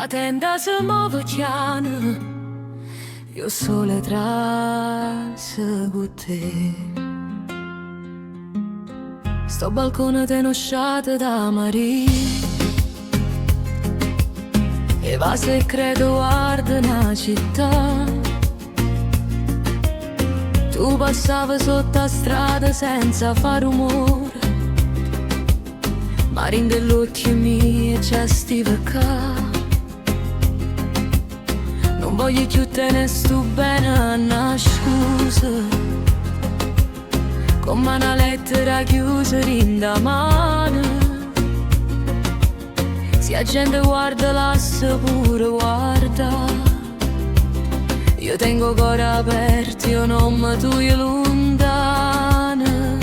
La tenda si muove piano, io sole trase con te. Sto balcone te nosciate da Maria e va se credo guarda una città. Tu passavi sotto la strada senza far rumore, ma rinde gli occhi miei e c'è stiva qua. Non voglio più tenere stu bene a una scusa, come una lettera chiusa in da mano. Se la gente guarda l'asse pure guarda. Io tengo cuore aperto, io non mi tuio lontana.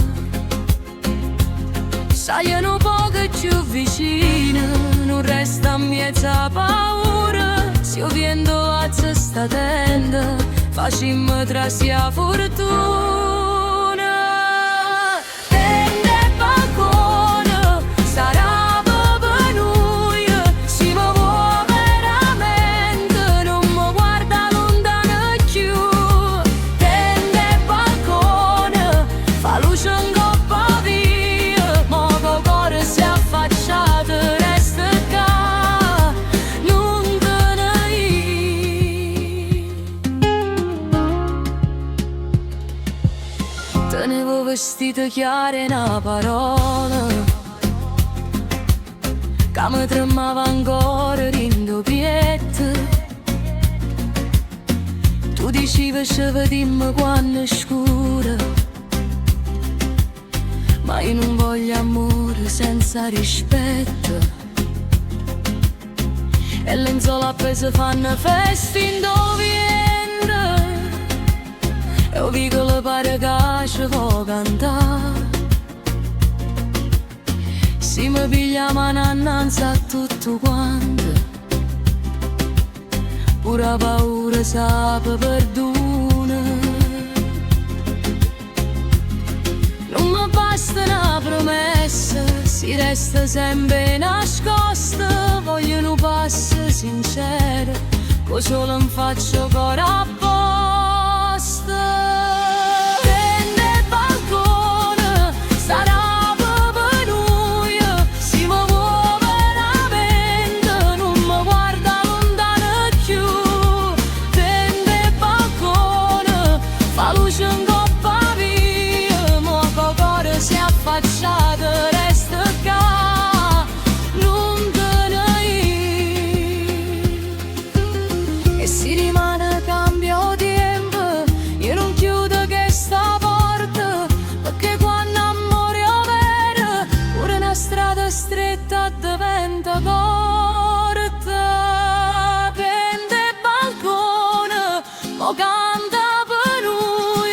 Sai un poco più vicino, non resta mezza paura. Se io viendo a sta tenda, facciamo trassi a fortuna. Tende e balcone, sarà per noi. Si mi vuoi veramente, non mi guarda lontano più. Tende e balcone, fa luce in coppa via, ma col cuore si è affacciato, resta qua. Tenevo vestito chiaro e una parola che mi tremava ancora in doppietta. Tu dicevi ci vedimmo quando è scura, ma io non voglio amore senza rispetto. E lenzuola appese fanno festa in dovviente, e un vicolo pare che ci può cantare. Se mi piglia mano annanzi a tutto quanto, pure la paura sape perdona. Non mi basta una promessa, si resta sempre nascosta. Voglio un passo sincero, così solo mi faccio cuore apposta. E si rimane cambio tempo, io non chiudo questa porta, perché quando amore è vero, pure una strada stretta diventa corta. Pende e balcone, mo canta per noi,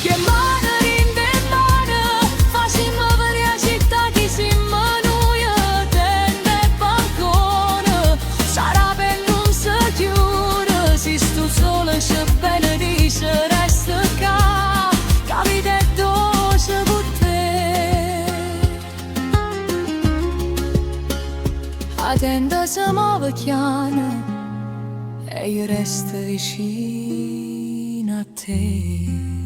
che mano rinde mano, facciamo per la città che siamo noi. Tende e balcone, sarà per non si chiude. Se sto solo c'è benedice, resta qua, capite dolce con te. La tenda si muove piano e io resto vicino a te.